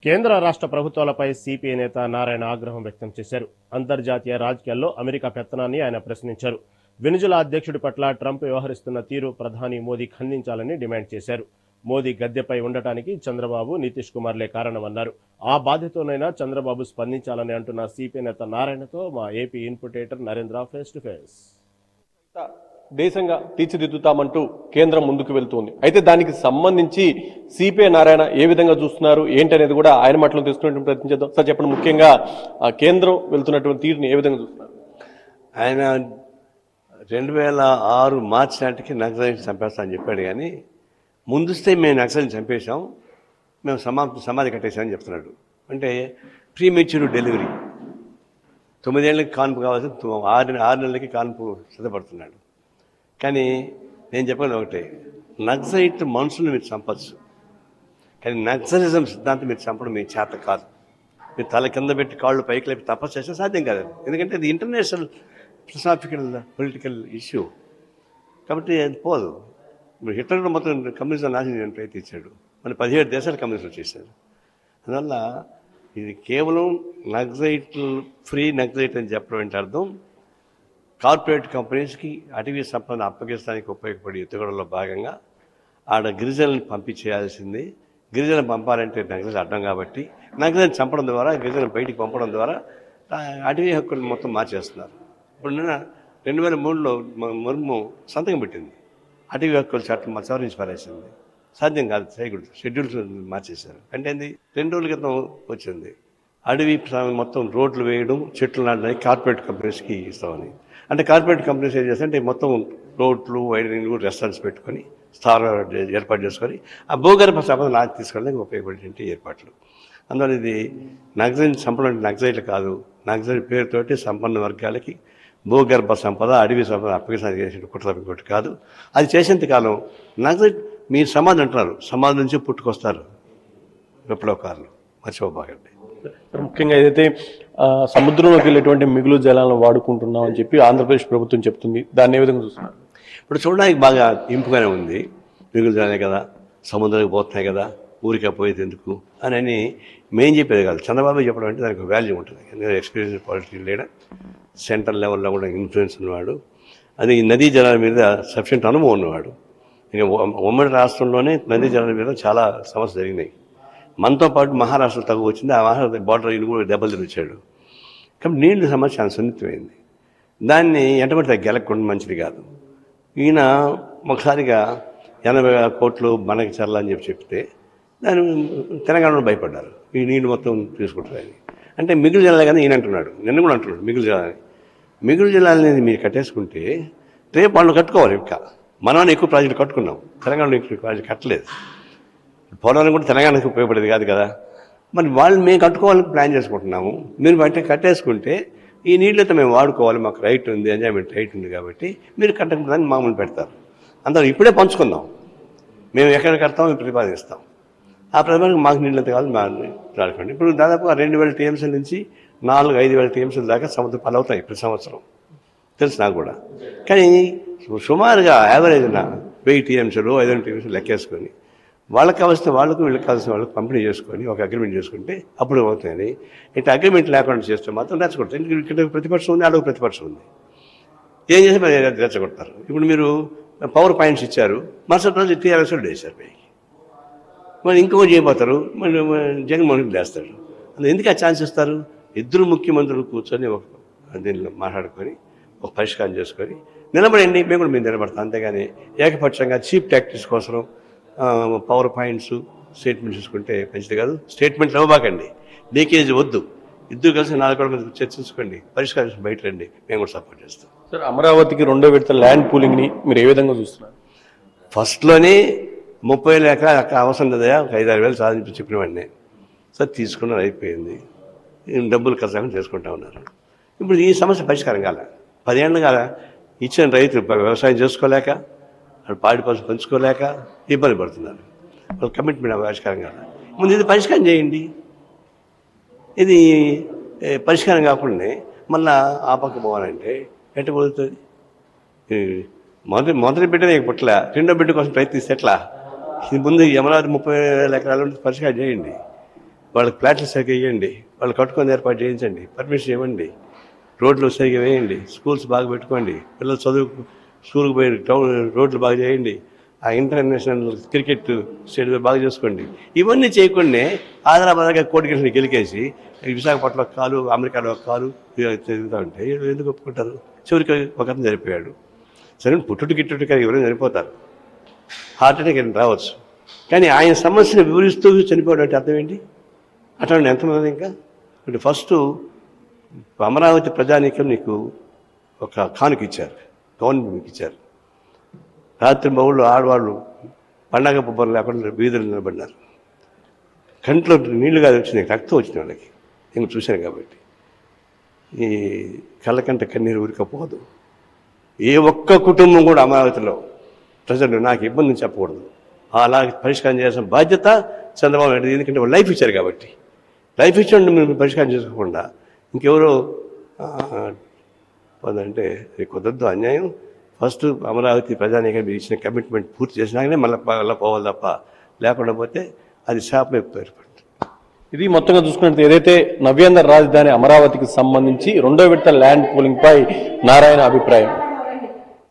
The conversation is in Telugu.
కేంద్ర రాష్ట్ర ప్రభుత్వాలపై సిపిఐ నేత నారాయణ ఆగ్రహం వ్యక్తం చేశారు. అంతర్జాతీయ రాజకీయాల్లో అమెరికా పెత్తనాన్ని ఆయన ప్రశ్నించారు. వెనుజులా అధ్యక్షుడి పట్ల ట్రంప్ వ్యవహరిస్తున్న తీరు ప్రధాని మోదీ ఖండించాలని డిమాండ్ చేశారు. మోదీ గద్దెపై ఉండటానికి చంద్రబాబు, నితీష్ కుమార్లే కారణమన్నారు. ఆ బాధ్యతనైనా చంద్రబాబు స్పందించాలని అంటున్న సిపిఐ నేత నారాయణతో మా ఏపీ ఇన్పుటేటర్ నరేంద్ర ఫేస్ టు ఫేస్. దేశంగా తీర్చిదిద్దుతామంటూ కేంద్రం ముందుకు వెళ్తోంది. అయితే దానికి సంబంధించి సిపిఐ నారాయణ ఏ విధంగా చూస్తున్నారు ఏంటనేది కూడా ఆయన మాటలు తీసుకునే ప్రయత్నం చేద్దాం. సార్ చెప్పండి, ముఖ్యంగా కేంద్రం వెళ్తున్నటువంటి తీరుని ఏ విధంగా చూస్తున్నారు? ఆయన 2006 మార్చి నాటికి నక్సలైట్ చంపేస్తా అని చెప్పాడు, కానీ ముందుస్తే మేము నక్సలైట్ చంపేశాం, మేము సమాధి కట్టేశామని చెప్తున్నాడు. అంటే ప్రీమెచ్యూర్ డెలివరీ, 9 ఏళ్ళకి కాన్పు కావాల్సి 6 నెలలకి కాన్పు సిద్ధపడుతున్నాడు. కానీ నేను చెప్పాను ఒకటే, నక్సలైట్ మనుషులను మీరు చంపచ్చు, కానీ నక్సలిజం సిద్ధాంతం మీరు చంపడం మీ చేత కాదు. మీరు తల కింద పెట్టి కాళ్ళు పైకి లేపి తపస్సు చేస్తే సాధ్యం కాదు, ఎందుకంటే ఇది ఇంటర్నేషనల్ ఫిలాసాఫికల్ పొలిటికల్ ఇష్యూ కాబట్టి అది పోదు. ఇప్పుడు హిట్లర్ మొత్తం కమ్యూనిజం నాశనం ప్రయత్నించాడు, మన 17 దేశాలు కమ్యూనిజం చేశారు. అందువల్ల ఇది కేవలం నక్సలైట్ ఫ్రీ నక్సలైట్ అని చెప్పడం ఏంటి అర్థం, కార్పొరేట్ కంపెనీస్కి అటవీ సంపదను అప్పగిస్తానికి ఉపయోగపడే ఎత్తుగడలో భాగంగా ఆడ గిరిజనులను పంపించేయాల్సింది. గిరిజనులు పంపాలంటే నక్సలైట్ అడ్డం కాబట్టి నక్సలైట్ చంపడం ద్వారా, గిరిజనులు బయటికి పంపడం ద్వారా అటవీ హక్కులను మొత్తం మార్చేస్తున్నారు. ఇప్పుడు నిన్న 2003లో ముర్ము సంతకం పెట్టింది, అటవీ హక్కుల చట్టం సవరించి పారేసింది. సాధ్యం కాదు, చేయకూడదు, షెడ్యూల్స్ మార్చేశారు. అంటే ఏంది, 2 రోజుల క్రితం వచ్చింది అడవి మొత్తం రోడ్లు వేయడం, చెట్లు నాటడానికి కార్పొరేట్ కంపెనీస్కి ఇస్తామని. అంటే కార్పొరేట్ కంపెనీస్ ఏం చేస్తారంటే మొత్తం రోడ్లు, వైరింగ్లు, రెస్టారెంట్స్ పెట్టుకొని స్థావరాలు ఏర్పాటు చేసుకొని ఆ భూగర్భ సంపద నాకు తీసుకెళ్ళడానికి ఉపయోగపడేటువంటి ఏర్పాట్లు. అందువల్ల ఇది నక్సలైట్ చంపడం నక్సలైట్లు కాదు, నక్సలైట్ పేరుతోటి సంపన్న వర్గాలకి భూగర్భ సంపద, అడవి సంపద అప్పగించడానికి చేసిన కుట్ర ఇంకోటి కాదు. అది చేసేంతకాలం నక్సలైట్ మీరు సమాధి అంటున్నారు, సమాధి నుంచి పుట్టుకొస్తారు విప్లవకారులు, మర్చిపోబాగండి. ముఖ్యంగా ఏదైతే సముద్రంలోకి వెళ్ళేటువంటి మిగులు జలాలను వాడుకుంటున్నాం అని చెప్పి ఆంధ్రప్రదేశ్ ప్రభుత్వం చెప్తుంది, దాన్ని ఏ విధంగా చూస్తున్నారు? ఇప్పుడు చూడడానికి బాగా ఇంపుగానే ఉంది, మిగులు జలాలే కదా, సముద్రానికి పోతున్నాయి కదా, ఊరికే పోయేది ఎందుకు అని మేం చెప్పేది కాదు, చంద్రబాబు చెప్పడం అంటే దానికి వాల్యూ ఉంటుంది. ఎందుకంటే ఎక్స్పీరియన్స్ పాలిటికల్ లీడర్, సెంట్రల్ లెవెల్లో కూడా ఇన్ఫ్లుయెన్స్ ఉన్నవాడు, అది నదీ జలాల మీద సఫిషియెంట్ అనుభవం ఉన్నవాడు. ఇక ఉమ్మడి రాష్ట్రంలోనే నదీ జలాల మీద చాలా సమస్యలు జరిగినాయి. మనతో పాటు మహారాష్ట్ర తగ్గు వచ్చింది, ఆ మహారాష్ట్ర బార్డర్ ఇల్లు కూడా దెబ్బలు తిరిగాడు. కాబట్టి నీళ్లు సమస్య చాలా సున్నితమైంది, దాన్ని ఎంటబడితే గెలకుండా మంచిది కాదు. ఈయన ఒకసారిగా 80,000 కోట్లు మనకి చల్లని చెప్తే దాని తెలంగాణలో భయపడ్డారు, ఈ నీళ్ళు మొత్తం తీసుకుంటారని. అంటే మిగులు జలాలు కానీ ఈయన అంటున్నాడు, నిన్న కూడా అంటున్నాడు మిగులు జలాలని. మిగులు జలాలని మీరు కట్టేసుకుంటే రేపు వాళ్ళు కట్టుకోవాలి. ఇంకా మనం ఎక్కువ ప్రాజెక్టులు కట్టుకున్నాం, తెలంగాణలో ఎక్కువ ప్రాజెక్ట్ కట్టలేదు. పోలవరం కూడా తెలంగాణకు ఉపయోగపడేది కాదు కదా, మరి వాళ్ళు మేము కట్టుకోవాలని ప్లాన్ చేసుకుంటున్నాము. మీరు బయట కట్టేసుకుంటే ఈ నీళ్ళతో మేము వాడుకోవాలి, మాకు రైట్ ఉంది, ఎంజాయ్మెంట్ రైట్ ఉంది కాబట్టి మీరు కట్టకుంటుందని మామూలు పెడతారు. అందరూ ఇప్పుడే పంచుకుందాం, మేము ఎక్కడ కడతామో ప్రతిపాదిస్తాం, ఆ ప్రతిపాదనకు మాకు నీళ్ళతో కావాలి రాడుకోండి. ఇప్పుడు దాదాపు 2,000 టీఎంసీల నుంచి 4-5,000 టీఎంసీల దాకా సముద్ర పాలు అవుతాయి ప్రతి సంవత్సరం, తెలుసు నాకు కూడా. కానీ సుమారుగా యావరేజ్న 1000 టీఎంసీలు 500 టీఎంసీలు లెక్కేసుకొని వాళ్ళకి కావాల్సిన వాళ్ళకు, వీళ్ళకి కావాల్సిన వాళ్ళకి పంపిణీ చేసుకొని ఒక అగ్రిమెంట్ చేసుకుంటే అప్పుడు అవుతాయని. ఇట్లా అగ్రిమెంట్ లేకుండా చేస్తే మాత్రం రెచ్చగొడతారు. ఇక్కడ ప్రతిపక్షం ఉంది, అడుగు ప్రతిపక్షం ఉంది, ఏం చేసి మరి రెచ్చగొడతారు. ఇప్పుడు మీరు పవర్ పాయింట్స్ ఇచ్చారు, మరుసటి రోజు టీఆర్ఎస్ వేశారు పైకి, మరి ఇంకొకటి చేయబోతారు, మరి జగన్మోహన్ రెడ్డి వేస్తాడు. అందులో ఎందుకు ఆ ఛాన్స్ ఇస్తారు? ఇద్దరు ముఖ్యమంత్రులు కూర్చొని ఒక దీనిలో మాట్లాడుకొని ఒక పరిష్కారం చేసుకొని నిలబడండి, మేము కూడా నిలబడతాం. అంతేగాని ఏకపక్షంగా చీప్ టాక్టిక్స్ కోసం పవర్ పాయింట్స్ స్టేట్మెంట్స్ తీసుకుంటే మంచిది కాదు. స్టేట్మెంట్లు ఇవ్వబాకండి, లీకేజ్ వద్దు, ఇద్దరు కలిసి 4 మీద చర్చించుకోండి, పరిష్కారం బయట రండి, మేము కూడా సపోర్ట్ చేస్తాం. సార్, అమరావతికి 2వ విడత ల్యాండ్ పూలింగ్ని మీరు ఏ విధంగా చూస్తున్నారు? ఫస్ట్లోనే 30,000 ఎకరాలు అవసరం కదా, ఒక 5-6 వేలు సాధించి చెప్పినవాడిని. సార్ తీసుకున్నారు, అయిపోయింది, డబ్బులు ఖర్చు చేసుకుంటా ఉన్నారు. ఇప్పుడు ఈ సమస్య పరిష్కారం కాలే, 10 ఏళ్ళుగా ఇచ్చిన రైతు వ్యవసాయం చేసుకోలేక, పాడి పశువులు పెంచుకోలేక ఇబ్బంది పడుతున్నారు. వాళ్ళు కమిట్మెంట్ పరిష్కారం కాదు. ముందు ఇది పరిష్కారం చేయండి. ఇది పరిష్కారం కాకుండా మళ్ళీ ఆ పక్క పోవాలంటే ఎట్ట కుదురుతుంది? మొదటి బిడ్డ నీకు పుట్టలే, 2వ బిడ్డ కోసం ప్రయత్నిస్తే ఎట్లా? ఇది ముందు అమరావతి 30,000 ఎకరాలు పరిష్కారం చేయండి. వాళ్ళకి ప్లాట్లు సరిగ్గా వేయండి, వాళ్ళు కట్టుకొని ఏర్పాటు చేయించండి, పర్మిషన్ ఇవ్వండి, రోడ్లు సరిగ్గా వేయండి, స్కూల్స్ బాగా పెట్టుకోండి, పిల్లలు చదువు స్కూల్కి పోయి రోడ్లు బాగా చేయండి, ఆ ఇంటర్నేషనల్ క్రికెట్ స్టేడియం బాగా చేసుకోండి. ఇవన్నీ చేయకుండానే ఆధారపరంగా కోటి గెలికేసి విశాఖపట్నంలో కాలు, అమెరికాలో కాలు తిరుగుతూ ఉంటే ఎందుకు ఒప్పుకుంటారు? చివరికి ఒక అతను చనిపోయాడు. సరే పుట్టుడు గిట్టుడికి ఎవరైనా చనిపోతారు, హార్ట్ అటాక్ అయినా రావచ్చు, కానీ ఆయన సమస్యను వివరిస్తూ చనిపోవడం అంటే అర్థం ఏంటి? అట్లాంటి ఎంతమంది ఇంకా అంటే ఫస్ట్ అమరావతి ప్రజానీకం నీకు ఒక కానుక ఇచ్చారు, గవర్నమెంట్ మీకు ఇచ్చారు. రాత్రి మౌళ్ళు ఆడవాళ్ళు పండగ బొబ్బలు లేకుండా వీధులు నిలబడినారు. కంట్లో నీళ్లు కాదు వచ్చినాయి, రక్తం వచ్చిన వాళ్ళకి నేను చూశాను. కాబట్టి ఈ కళ్ళకంట కన్నీరు ఊరికపోదు. ఏ ఒక్క కుటుంబం కూడా అమరావతిలో ప్రజలు నాకు ఇబ్బందిని చెప్పకూడదు, అలా పరిష్కారం చేయాల్సిన బాధ్యత చంద్రబాబు నాయుడు. ఎందుకంటే వాళ్ళు లైఫ్ ఇచ్చారు కాబట్టి. లైఫ్ ఇచ్చి మేము పరిష్కారం చేసుకోకుండా ఇంకెవరో అంటే కుదరదు, అన్యాయం. ఫస్ట్ అమరావతి ప్రజానీకం మీరు ఇచ్చిన కమిట్మెంట్ పూర్తి చేసినాకనే మళ్ళీ పోవాలి తప్ప లేకుండా పోతే అది శాపం ఏర్పడుతుంది. ఇది మొత్తంగా చూసుకున్నట్టు ఏదైతే నవ్యాంధ్ర రాజధాని అమరావతికి సంబంధించి 2వ విడత ల్యాండ్ పూలింగ్ పై నారాయణ అభిప్రాయం.